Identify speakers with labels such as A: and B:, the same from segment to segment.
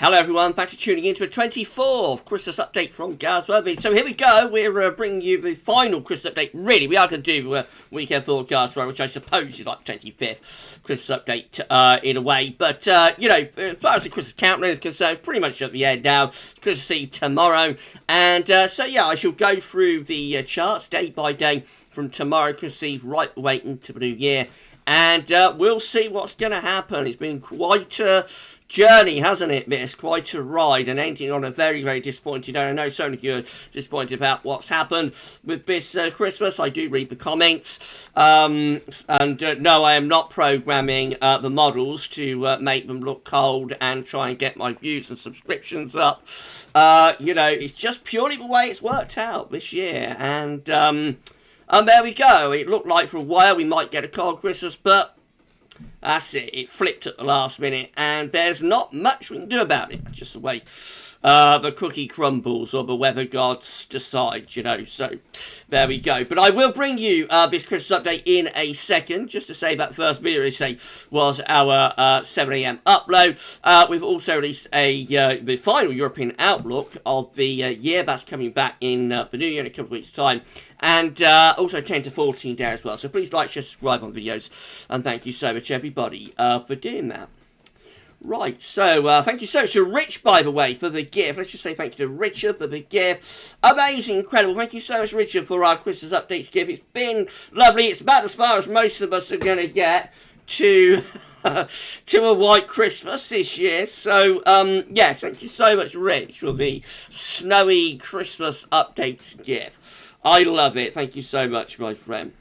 A: Hello everyone, thanks for tuning in to a 24th Christmas update from GWV. So here we go, we're bringing you the final Christmas update. Really, we are going to do weekend forecast, which I suppose is like 25th Christmas update in a way. But, you know, as far as the Christmas countdown is concerned, pretty much at the end now. Christmas Eve tomorrow. And so yeah, I shall go through the charts day by day from tomorrow, Christmas Eve, right the way into the new year. And we'll see what's going to happen. It's been quite a journey, hasn't it, miss? Quite a ride, and ending on a very, very disappointing note. I know so many you're disappointed about what's happened with this Christmas. I do read the comments. And no, I am not programming the models to make them look cold and try and get my views and subscriptions up. You know, it's just purely the way it's worked out this year. And there we go. It looked like for a while we might get a cold Christmas, but that's it. It flipped at the last minute, and there's not much we can do about it. Just the way the cookie crumbles or the weather gods decide, you know. So there we go. But I will bring you this Christmas update in a second. Just to say that first video was our 7 a.m. upload. We've also released the final European outlook of the year. That's coming back in the new year in a couple of weeks' time. And also 10 to 14 there as well. So please like, share, subscribe on videos. And thank you so much, everybody, for doing that. Right, so thank you so much to Rich, by the way, for the gift. Let's just say thank you to Richard for the gift. Amazing, incredible. Thank you so much, Richard, for our Christmas updates gift. It's been lovely. It's about as far as most of us are going to get to to a white Christmas this year. So, yes, thank you so much, Rich, for the snowy Christmas updates gift. I love it. Thank you so much, my friend.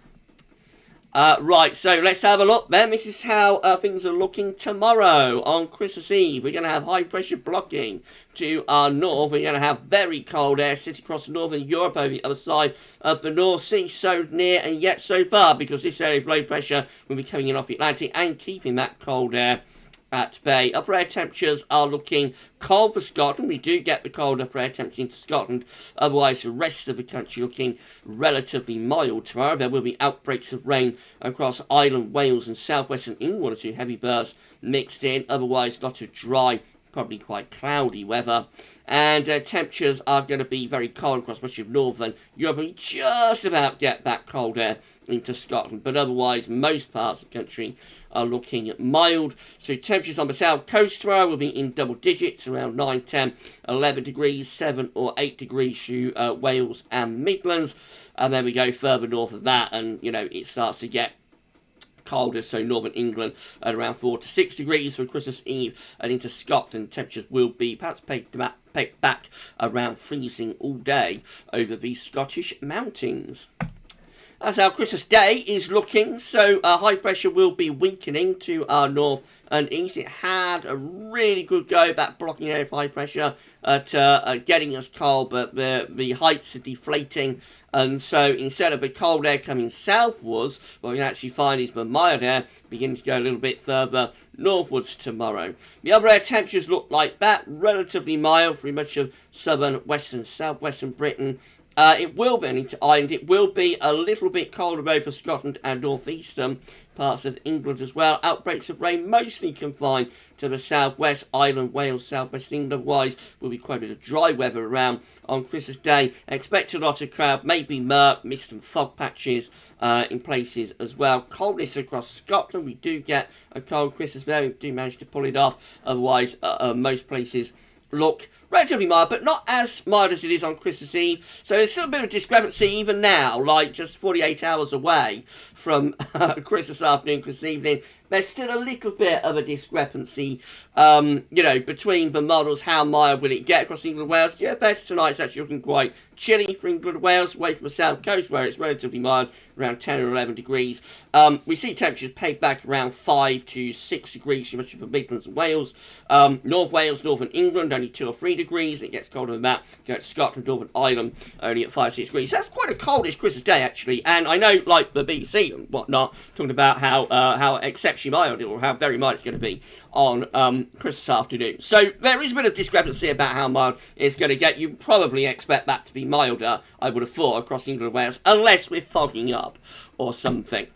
A: Right, so let's have a look then. This is how things are looking tomorrow on Christmas Eve. We're going to have high pressure blocking to our north. We're going to have very cold air sitting across northern Europe over the other side of the North Sea. So near and yet so far, because this area of low pressure will be coming in off the Atlantic and keeping that cold air at bay. Upper air temperatures are looking cold for Scotland. We do get the cold upper air temperature into Scotland. Otherwise, the rest of the country looking relatively mild tomorrow. There will be outbreaks of rain across Ireland, Wales and southwestern England. One or two heavy bursts mixed in. Otherwise, not a dry, probably quite cloudy weather. And temperatures are going to be very cold across much of northern Europe. We just about get that cold air into Scotland, but otherwise most parts of the country are looking mild. So temperatures on the south coast tomorrow will be in double digits, around 9, 10, 11 degrees, 7 or 8 degrees through Wales and Midlands. And then we go further north of that, and you know, it starts to get colder, so northern England at around 4 to 6 degrees for Christmas Eve, and into Scotland temperatures will be perhaps pegged back around freezing all day over the Scottish mountains. That's how Christmas Day is looking. So high pressure will be weakening to our north and east. It had a really good go, that blocking area of high pressure, at getting us cold, but the heights are deflating. And so instead of the cold air coming southwards, what we actually find is the mild air beginning to go a little bit further northwards tomorrow. The upper air temperatures look like that, relatively mild for much of southern, western, southwestern Britain. It will be into Ireland. It will be a little bit colder over Scotland and northeastern parts of England as well. Outbreaks of rain mostly confined to the southwest, Ireland, Wales, southwest England. Otherwise, will be quite a bit of dry weather around on Christmas Day. Expect a lot of cloud, maybe murk, mist and fog patches in places as well. Coldness across Scotland. We do get a cold Christmas there. We do manage to pull it off. Otherwise, most places look relatively mild, but not as mild as it is on Christmas Eve. So there's still a bit of discrepancy even now, like just 48 hours away from Christmas afternoon, Christmas evening. There's still a little bit of a discrepancy, you know, between the models. How mild will it get across England and Wales? Yeah, best tonight's actually looking quite chilly for England and Wales, away from the south coast where it's relatively mild, around 10 or 11 degrees. We see temperatures pegged back around 5 to 6 degrees for much of the Midlands and Wales. North Wales, northern England, only 2 or 3 degrees. It gets colder than that. Go to Scotland, Northern Ireland, only at 5, 6 degrees. So that's quite a coldish Christmas Day, actually. And I know, like the BBC and whatnot, talking about how exceptionally mild or how very mild it's going to be on Christmas afternoon. So there is a bit of discrepancy about how mild it's going to get. You probably expect that to be milder, I would have thought, across England and Wales, unless we're fogging up or something.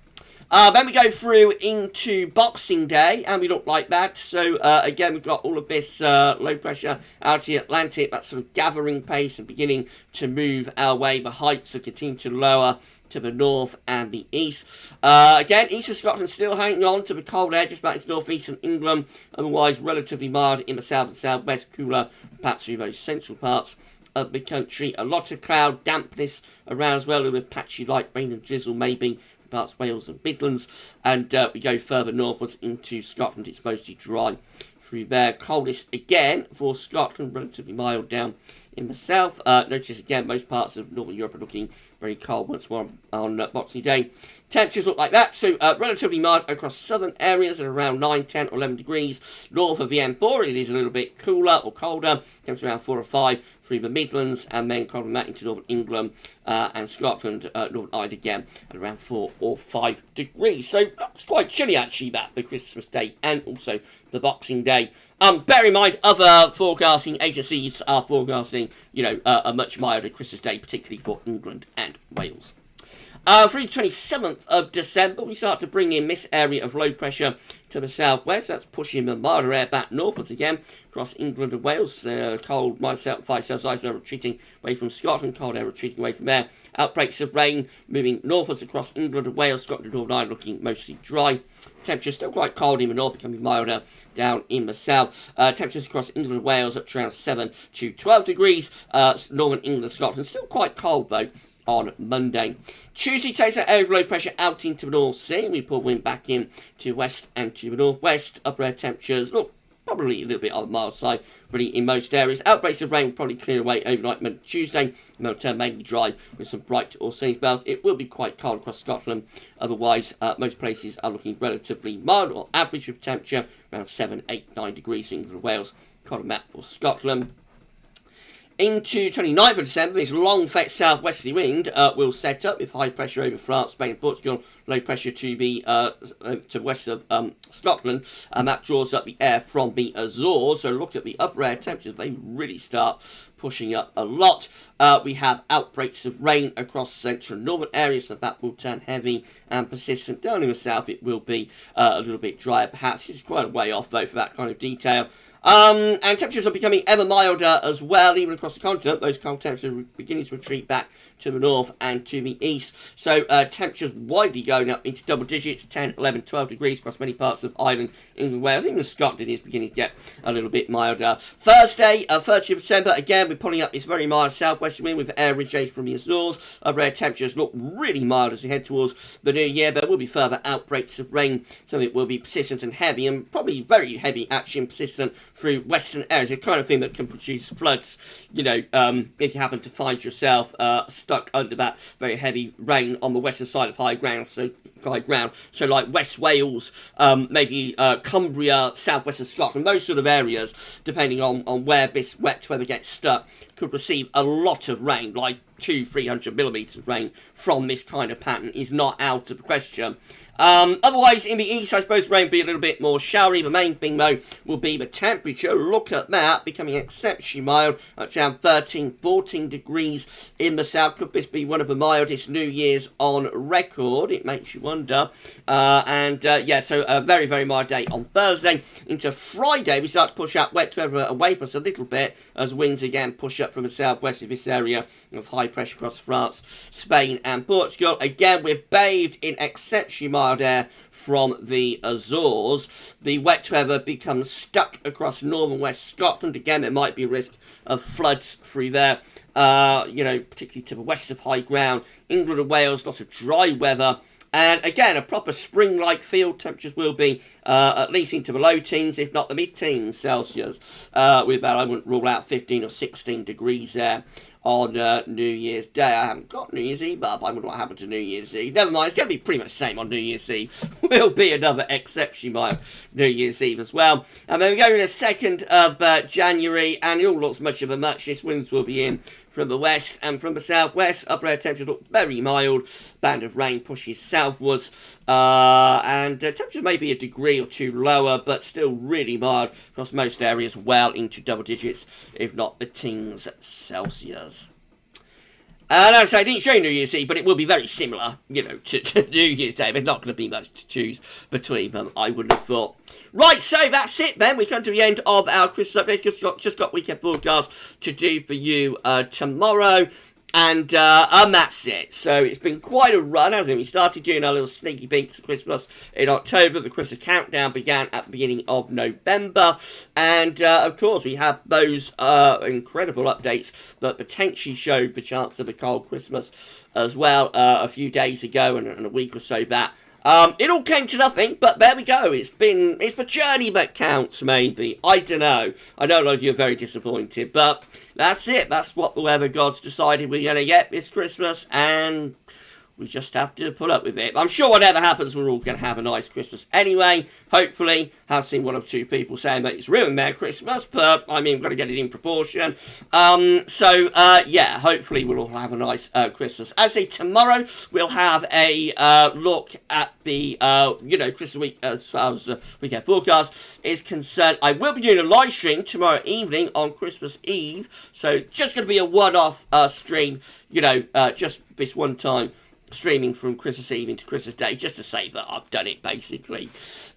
A: Then we go through into Boxing Day, and we look like that. So, again, we've got all of this low pressure out of the Atlantic, that sort of gathering pace and beginning to move our way. The heights are continuing to lower to the north and the east. Again, east of Scotland still hanging on to the cold air, just about into northeastern England, otherwise relatively mild in the south and southwest, cooler perhaps through those central parts of the country. A lot of cloud dampness around as well, with patchy light rain and drizzle maybe parts of Wales and Midlands, and we go further northwards into Scotland. It's mostly dry through there. Coldest again for Scotland, relatively mild down in the south. Notice again most parts of Northern Europe are looking very cold once more on Boxing Day. Temperatures look like that, so relatively mild across southern areas at around 9, 10 or 11 degrees. North of the M4 it is a little bit cooler or colder, temperature around 4 or 5 through the Midlands, and then colder than that into Northern England and Scotland, Northern Ireland again at around 4 or 5 degrees. So it's quite chilly actually, that the Christmas Day and also the Boxing Day. Bear in mind, other forecasting agencies are forecasting, a much milder Christmas Day, particularly for England and Wales. Through the 27th of December, we start to bring in this area of low pressure to the southwest. That's pushing the milder air back northwards again across England and Wales. Cold, -5 Celsius, retreating away from Scotland. Cold air retreating away from there. Outbreaks of rain moving northwards across England and Wales. Scotland and Northern Ireland looking mostly dry. Temperatures still quite cold in the north, becoming milder down in the south. Temperatures across England and Wales up to around 7 to 12 degrees. Northern England and Scotland still quite cold though on Monday. Tuesday takes that area of low pressure out into the North Sea. We pull wind back in to the west and to the northwest. Upper air temperatures look probably a little bit on the mild side, really, in most areas. Outbreaks of rain will probably clear away overnight Monday, Tuesday, and they'll turn mainly dry with some bright or sunny spells. It will be quite cold across Scotland. Otherwise, most places are looking relatively mild or average with temperature around 7, 8, 9 degrees in England and Wales. Color map for Scotland. Into 29th of December, this long fetched southwesterly wind will set up with high pressure over France, Spain, and Portugal, low pressure to the west of Scotland, and that draws up the air from the Azores. So look at the upper air temperatures; they really start pushing up a lot. We have outbreaks of rain across central and northern areas, so that will turn heavy and persistent. Down in the south, it will be a little bit drier, perhaps. It's quite a way off though for that kind of detail. And temperatures are becoming ever milder as well, even across the continent. Those cold temperatures are beginning to retreat back to the north and to the east. So temperatures widely going up into double digits, 10, 11, 12 degrees across many parts of Ireland, England, Wales. Even Scotland is beginning to get a little bit milder. Thursday, 30th of December, again, we're pulling up this very mild southwestern wind with air originating from the Azores. Upper air temperatures look really mild as we head towards the new year. There will be further outbreaks of rain. Some of it will be persistent and heavy, and probably very heavy, actually, and persistent through western areas. The kind of thing that can produce floods, if you happen to find yourself stuck under that very heavy rain on the western side of high ground, so like West Wales, maybe Cumbria, southwestern Scotland, those sort of areas, depending on where this wet weather gets stuck, could receive a lot of rain, like 200-300 millimetres of rain from this kind of pattern is not out of the question. Otherwise, in the east, I suppose rain will be a little bit more showery. The main thing, though, will be the temperature. Look at that, becoming exceptionally mild, at around 13, 14 degrees in the south. Could this be one of the mildest New Year's on record? It makes you wonder. So a very, very mild day on Thursday. Into Friday, we start to push up wet weather away from us a little bit, as winds again push up from the southwest of this area of high pressure across France, Spain, and Portugal. Again, we're bathed in exceptionally mild air from the Azores. The wet weather becomes stuck across northern west Scotland. Again, there might be a risk of floods through there, particularly to the west of high ground. England and Wales, lots of dry weather. And again, a proper spring-like feel. Temperatures will be at least into the low teens, if not the mid-teens Celsius, with about, I wouldn't rule out 15 or 16 degrees there on New Year's Day. I haven't got New Year's Eve up. I wonder what happened to New Year's Eve. Never mind, it's going to be pretty much the same on New Year's Eve. Will be another exceptionally mild New Year's Eve as well. And then we go to the 2nd of January, and it all looks much of a muchness. Winds will be in from the west and from the southwest. Upper air temperatures look very mild. Band of rain pushes southwards. And temperatures may be a degree or two lower, but still really mild across most areas, well into double digits, if not the teens Celsius. And as I say, I didn't show you New Year's Eve, but it will be very similar, you know, to New Year's Day. There's not going to be much to choose between them, I would have thought. Right, so that's it then. We come to the end of our Christmas updates. Just got weekend broadcast to do for you tomorrow. And that's it. So it's been quite a run, hasn't it? We started doing our little sneaky peeks of Christmas in October. The Christmas Countdown began at the beginning of November. And, of course, we have those incredible updates that potentially showed the chance of a cold Christmas as well a few days ago and a week or so back. It all came to nothing, but there we go. It's the journey that counts, maybe. I don't know. I know a lot of you are very disappointed, but that's it. That's what the weather gods decided we're going to get this Christmas, and we just have to put up with it. I'm sure whatever happens, we're all going to have a nice Christmas anyway. Hopefully, I've seen one or two people saying that it's ruined their Christmas, but I mean, we've got to get it in proportion. Yeah, hopefully we'll all have a nice Christmas. As I say, tomorrow we'll have a look at the Christmas week as far as weekend forecast is concerned. I will be doing a live stream tomorrow evening on Christmas Eve, so it's just going to be a one-off stream. Just this one time. Streaming from Christmas Eve into Christmas Day, just to say that I've done it, basically.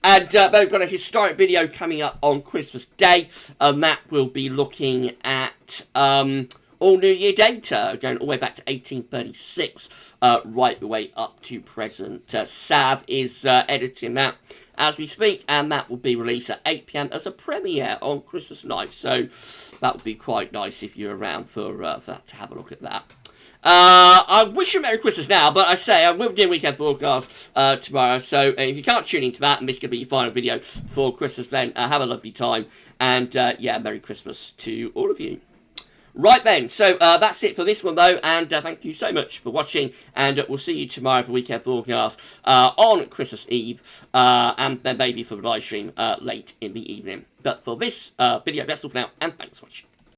A: And they've got a historic video coming up on Christmas Day, and that will be looking at all New Year data, going all the way back to 1836, right the way up to present. Sav is editing that as we speak, and that will be released at 8 PM as a premiere on Christmas night, so that would be quite nice if you're around for that, to have a look at that. I wish you a Merry Christmas now, but I say I will be doing weekend broadcast tomorrow, so if you can't tune into that and this could be your final video for Christmas, then have a lovely time, and Merry Christmas to all of you. Right then, so that's it for this one though, and thank you so much for watching, and we'll see you tomorrow for weekend broadcast on Christmas Eve, and then maybe for the live stream late in the evening. But for this video, that's all for now, and thanks for watching.